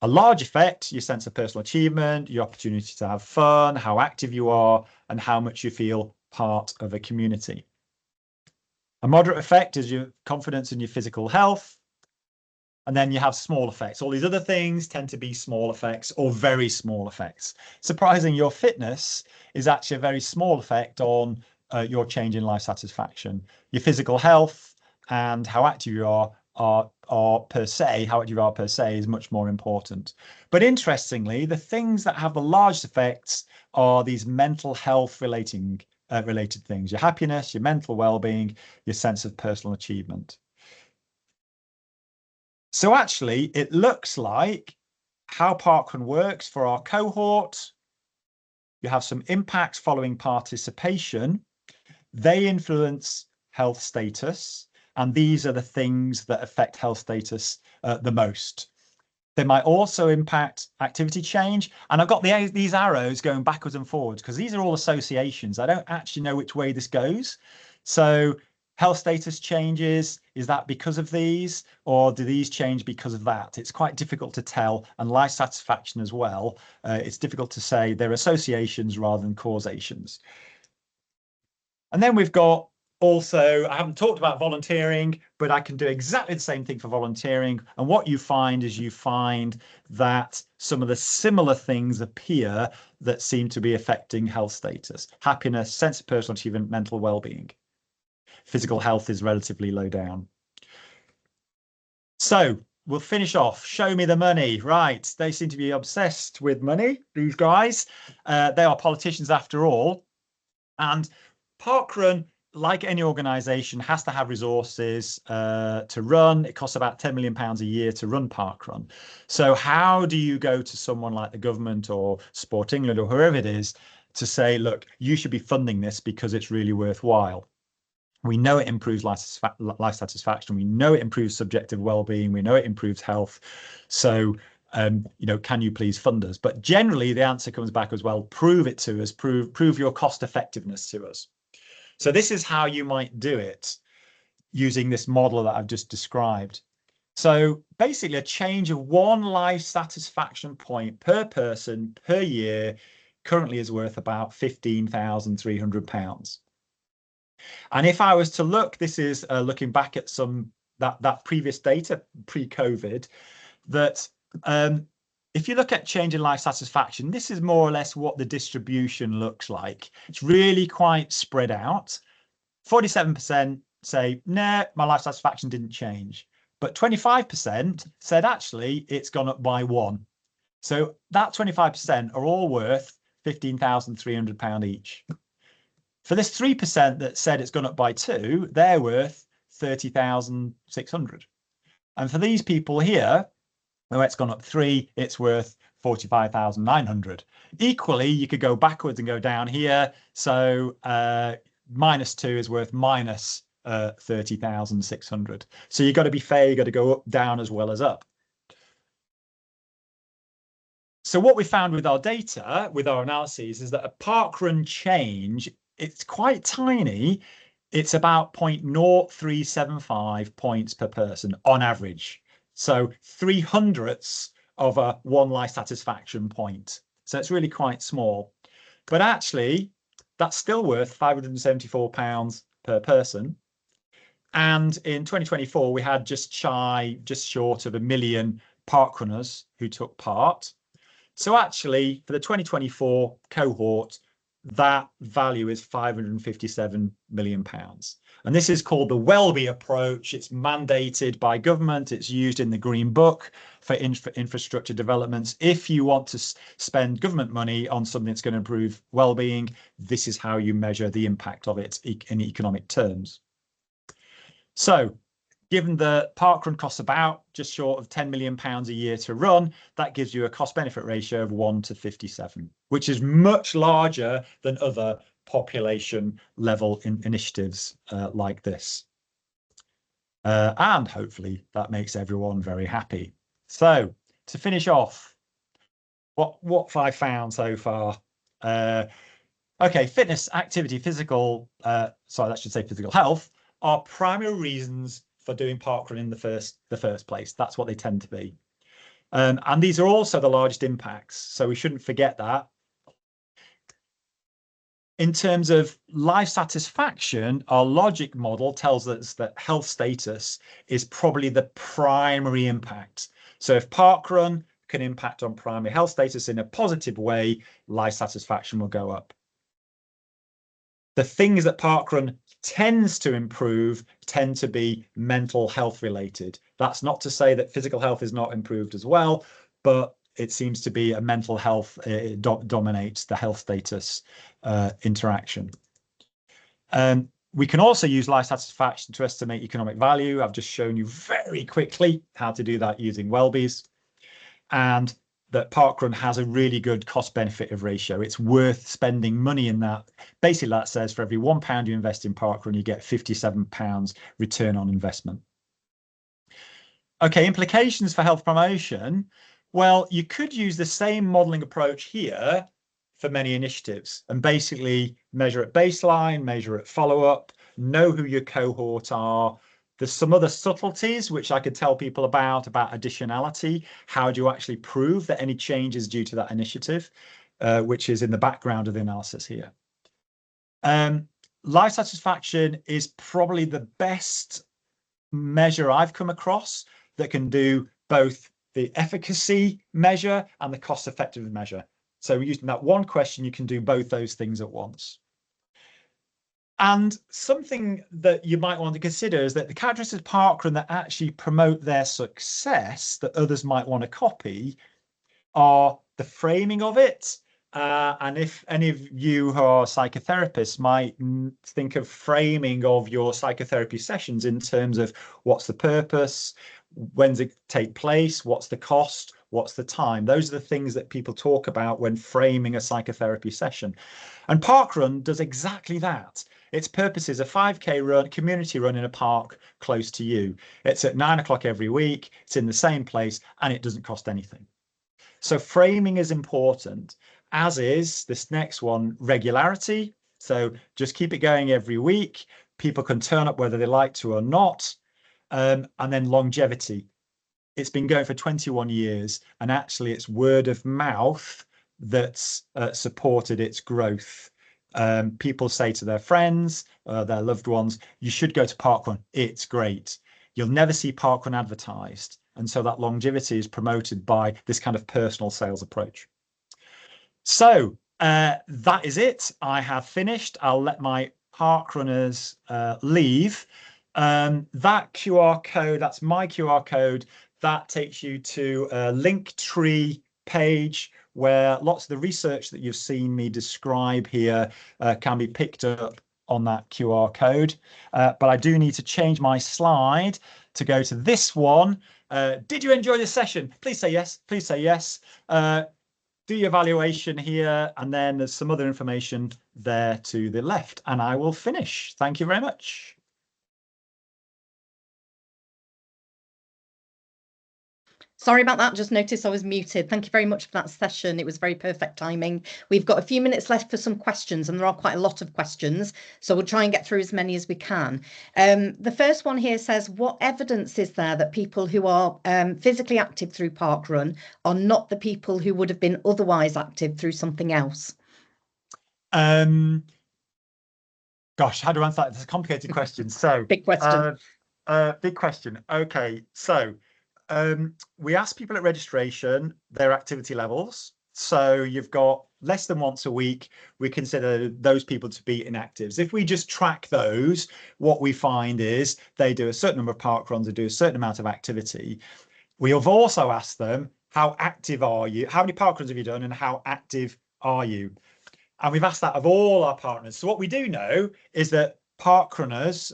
A large effect, your sense of personal achievement, your opportunity to have fun, how active you are, and how much you feel part of a community. A moderate effect is your confidence in your physical health. And then you have small effects. All these other things tend to be small effects or very small effects. Surprising, your fitness is actually a very small effect on your change in life satisfaction. Your physical health and how active you are per se, how active you are per se is much more important. But interestingly, the things that have the largest effects are these mental health related things: your happiness, your mental well-being, your sense of personal achievement. So actually, it looks like how Parkrun works for our cohort. You have some impacts following participation. They influence health status, and these are the things that affect health status the most. They might also impact activity change. And I've got these arrows going backwards and forwards because these are all associations. I don't actually know which way this goes. So health status changes, is that because of these, or do these change because of that? It's quite difficult to tell. And life satisfaction as well. It's difficult to say. They're associations rather than causations. And then we've got also, I haven't talked about volunteering, but I can do exactly the same thing for volunteering. And what you find is you find that some of the similar things appear that seem to be affecting health status: happiness, sense of personal achievement, mental well-being. Physical health is relatively low down. So we'll finish off. Show me the money. Right. They seem to be obsessed with money, these guys. They are politicians after all. And Parkrun, like any organisation, has to have resources to run. It costs about £10 million a year to run Parkrun. So how do you go to someone like the government or Sport England or whoever it is to say, look, you should be funding this because it's really worthwhile? We know it improves life satisfaction. We know it improves subjective well-being. We know it improves health. So, can you please fund us? But generally, the answer comes back as well: prove it to us. Prove your cost effectiveness to us. So this is how you might do it using this model that I've just described. So basically, a change of one life satisfaction point per person per year currently is worth about £15,300. And if I was to look, this is looking back at that previous data pre-COVID, that if you look at change in life satisfaction, this is more or less what the distribution looks like. It's really quite spread out. 47% say, nah, my life satisfaction didn't change. But 25% said, actually, it's gone up by 1. So that 25% are all worth £15,300 each. For this 3% that said it's gone up by 2, they're worth 30,600. And for these people here, where it's gone up 3, it's worth 45,900. Equally, you could go backwards and go down here. So -2 is worth minus 30,600. So you've got to be fair. You've got to go up, down as well as up. So what we found with our data, with our analyses, is that a parkrun change, it's quite tiny. It's about 0.0375 points per person on average. So 3/100ths of a one life satisfaction point. So it's really quite small. But actually, that's still worth £574 per person. And in 2024, we had just short of 1 million parkrunners who took part. So actually, for the 2024 cohort, that value is £557 million. And this is called the Welby approach. It's mandated by government. It's used in the Green Book for infrastructure developments. If you want to spend government money on something that's going to improve well-being, this is how you measure the impact of it in economic terms. So given the parkrun costs about just short of £10 million a year to run, that gives you a cost-benefit ratio of 1 to 57, which is much larger than other population level initiatives like this. And hopefully that makes everyone very happy. So to finish off, what have I found so far? Okay, fitness, activity, physical health are primary reasons for doing parkrun in the first place. That's what they tend to be. And these are also the largest impacts. So we shouldn't forget that. In terms of life satisfaction, our logic model tells us that health status is probably the primary impact. So if parkrun can impact on primary health status in a positive way, life satisfaction will go up. The things that Parkrun tends to improve tend to be mental health related. That's not to say that physical health is not improved as well, but it seems to be a mental health dominates the health status interaction. We can also use life satisfaction to estimate economic value. I've just shown you very quickly how to do that using Welby's, and that Parkrun has a really good cost benefit of ratio. It's worth spending money in that. Basically, that says for every £1 you invest in Parkrun, you get £57 return on investment. Okay, implications for health promotion. Well, you could use the same modelling approach here for many initiatives and basically measure at baseline, measure at follow-up, know who your cohort are. There's some other subtleties which I could tell people about additionality. How do you actually prove that any change is due to that initiative, which is in the background of the analysis here. Life satisfaction is probably the best measure I've come across that can do both the efficacy measure and the cost effectiveness measure. So using that one question, you can do both those things at once. And something that you might want to consider is that the characteristics of Parkrun that actually promote their success that others might want to copy are the framing of it. And if any of you who are psychotherapists might think of framing of your psychotherapy sessions in terms of what's the purpose, when does it take place, what's the cost, what's the time. Those are the things that people talk about when framing a psychotherapy session. And Parkrun does exactly that. Its purpose is a 5K run, community run in a park close to you. It's at 9 o'clock every week. It's in the same place and it doesn't cost anything. So framing is important, as is this next one, regularity. So just keep it going every week. People can turn up whether they like to or not. And then longevity. It's been going for 21 years, and actually it's word of mouth that's supported its growth. People say to their friends, their loved ones, you should go to Parkrun. It's great. You'll never see Parkrun advertised. And so that longevity is promoted by this kind of personal sales approach. So that is it. I have finished. I'll let my Parkrunners leave. That QR code, that's my QR code, that takes you to a Linktree page where lots of the research that you've seen me describe here can be picked up on that QR code. But I do need to change my slide to go to this one. Did you enjoy this session? Please say yes. Please say yes. Do your evaluation here, and then there's some other information there to the left, and I will finish. Thank you very much. Sorry about that, just noticed I was muted. Thank you very much for that session. It was very perfect timing. We've got a few minutes left for some questions, and there are quite a lot of questions, so we'll try and get through as many as we can. The first one here says, what evidence is there that people who are physically active through Parkrun are not the people who would have been otherwise active through something else? Gosh, how do I answer that? It's a complicated question. So big question. Big question. Okay, so we ask people at registration their activity levels. So you've got less than once a week, we consider those people to be inactives. If we just track those, what we find is they do a certain number of parkruns, they do a certain amount of activity. We have also asked them, how active are you? How many parkruns have you done and how active are you? And we've asked that of all our partners. So what we do know is that parkrunners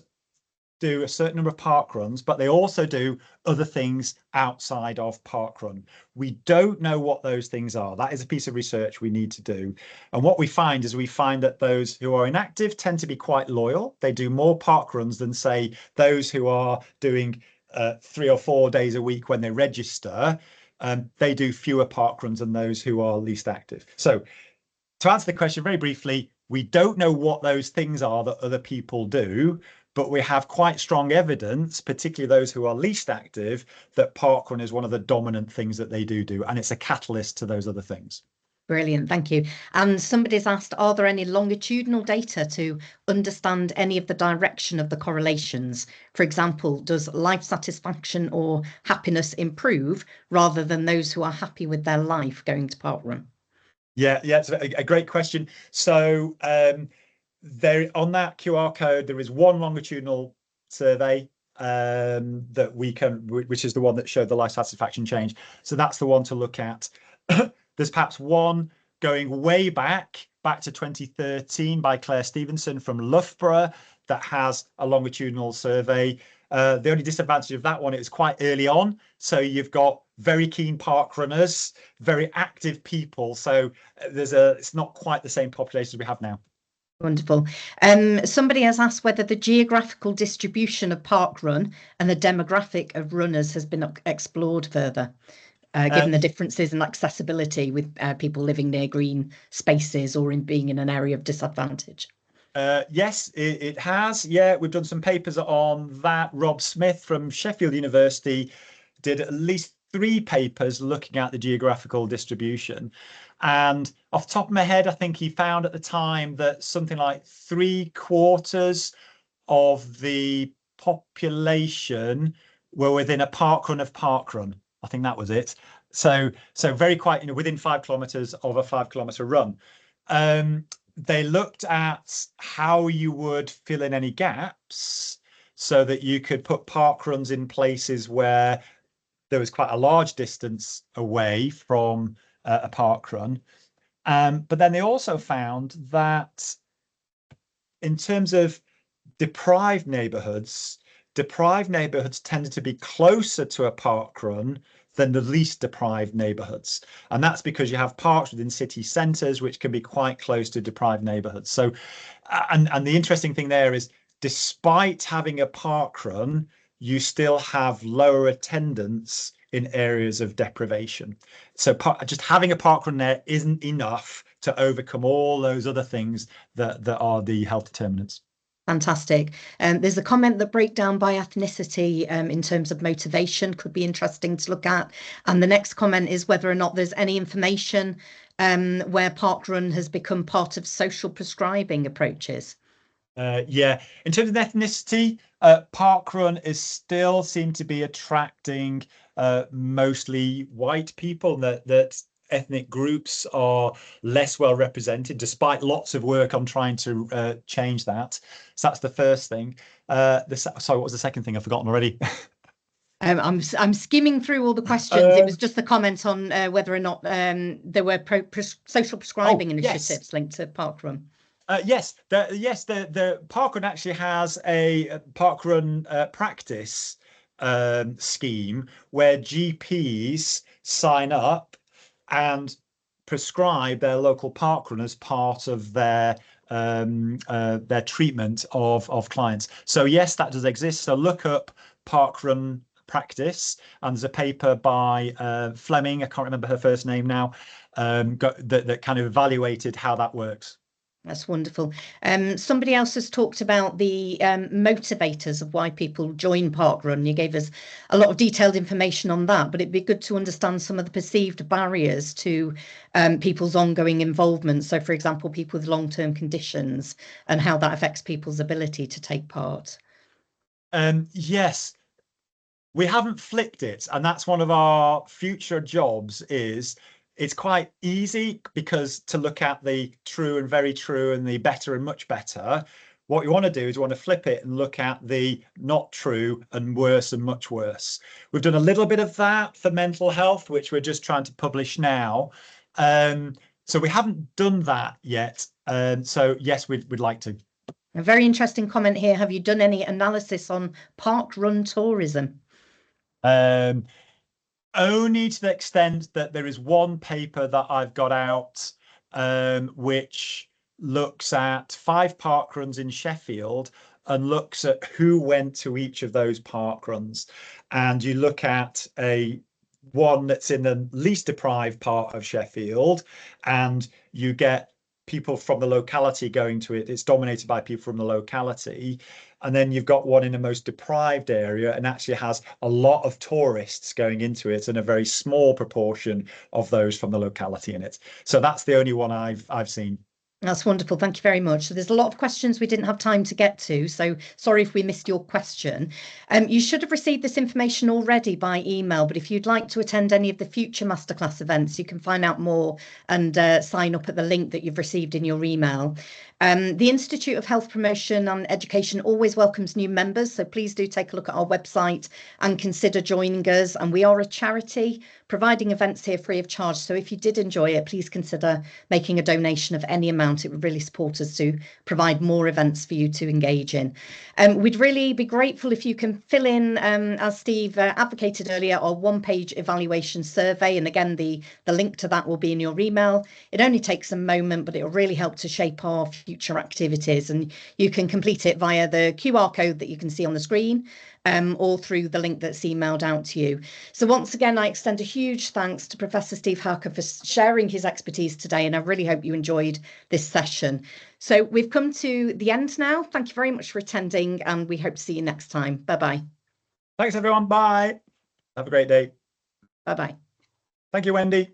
do a certain number of parkruns, but they also do other things outside of Parkrun. We don't know what those things are. That is a piece of research we need to do. And what we find is we find that those who are inactive tend to be quite loyal. They do more parkruns than, say, those who are doing 3 or 4 days a week when they register. They do fewer parkruns than those who are least active. So to answer the question very briefly, we don't know what those things are that other people do, but we have quite strong evidence, particularly those who are least active, that Parkrun is one of the dominant things that they do, and it's a catalyst to those other things. Brilliant, thank you. And somebody's asked, are there any longitudinal data to understand any of the direction of the correlations? For example, does life satisfaction or happiness improve rather than those who are happy with their life going to Parkrun? Yeah, it's a great question. So there on that QR code, there is one longitudinal survey that we can, which is the one that showed the life satisfaction change. So that's the one to look at. There's perhaps one going way back to 2013 by Claire Stevenson from Loughborough that has a longitudinal survey. The only disadvantage of that one, it was quite early on. So you've got very keen park runners, very active people. So it's not quite the same population as we have now. Wonderful. Somebody has asked whether the geographical distribution of Parkrun and the demographic of runners has been explored further, given the differences in accessibility with people living near green spaces or in being in an area of disadvantage. Yes, it has. Yeah, we've done some papers on that. Rob Smith from Sheffield University did at least 3 papers looking at the geographical distribution. And off the top of my head, I think he found at the time that something like 3/4 of the population were within a parkrun of Parkrun. I think that was it. So very quite, within 5 kilometers of a 5-kilometer run. They looked at how you would fill in any gaps so that you could put parkruns in places where there was quite a large distance away from a parkrun. But then they also found that in terms of deprived neighborhoods tended to be closer to a parkrun than the least deprived neighborhoods. And that's because you have parks within city centres, which can be quite close to deprived neighborhoods. So, and the interesting thing there is, despite having a parkrun, you still have lower attendance in areas of deprivation. So just having a parkrun there isn't enough to overcome all those other things that are the health determinants. Fantastic. There's a comment that breakdown by ethnicity in terms of motivation could be interesting to look at. And the next comment is whether or not there's any information where Parkrun has become part of social prescribing approaches. Yeah, in terms of ethnicity, Parkrun is still seem to be attracting mostly white people. That ethnic groups are less well represented, despite lots of work on trying to change that. So that's the first thing. Sorry, what was the second thing? I've forgotten already. I'm skimming through all the questions. It was just the comment on whether or not there were social prescribing initiatives linked to Parkrun. Yes, the Parkrun actually has a Parkrun practice scheme where GPs sign up and prescribe their local parkrun as part of their treatment of clients. So yes, that does exist. So look up Parkrun practice, and there's a paper by Fleming, I can't remember her first name now, that kind of evaluated how that works. That's wonderful. Somebody else has talked about the motivators of why people join Parkrun. You gave us a lot of detailed information on that, but it'd be good to understand some of the perceived barriers to people's ongoing involvement. So, for example, people with long-term conditions and how that affects people's ability to take part. Yes, we haven't flipped it, and that's one of our future jobs. It's quite easy because to look at the true and very true and the better and much better. What you want to do is you want to flip it and look at the not true and worse and much worse. We've done a little bit of that for mental health, which we're just trying to publish now. So we haven't done that yet. So yes, we'd like to. A very interesting comment here. Have you done any analysis on Parkrun tourism? Only to the extent that there is one paper that I've got out, which looks at 5 parkruns in Sheffield and looks at who went to each of those parkruns. And you look at one that's in the least deprived part of Sheffield, and you get people from the locality going to it. It's dominated by people from the locality. And then you've got one in the most deprived area and actually has a lot of tourists going into it and a very small proportion of those from the locality in it. So that's the only one I've seen. That's wonderful. Thank you very much. So there's a lot of questions we didn't have time to get to. So sorry if we missed your question. You should have received this information already by email, but if you'd like to attend any of the future masterclass events, you can find out more and sign up at the link that you've received in your email. The Institute of Health Promotion and Education always welcomes new members, so please do take a look at our website and consider joining us. And we are a charity providing events here free of charge. So if you did enjoy it, please consider making a donation of any amount. It would really support us to provide more events for you to engage in. We'd really be grateful if you can fill in, as Steve advocated earlier, our one-page evaluation survey. And again, the link to that will be in your email. It only takes a moment, but it will really help to shape our future activities. And you can complete it via the QR code that you can see on the screen, or through the link that's emailed out to you. So once again, I extend a huge thanks to Professor Steve Harker for sharing his expertise today, and I really hope you enjoyed this session. So we've come to the end now. Thank you very much for attending, and we hope to see you next time. Bye-bye. Thanks, everyone. Bye. Have a great day. Bye-bye. Thank you, Wendy.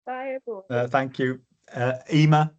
Bye, everyone. Thank you, Ema.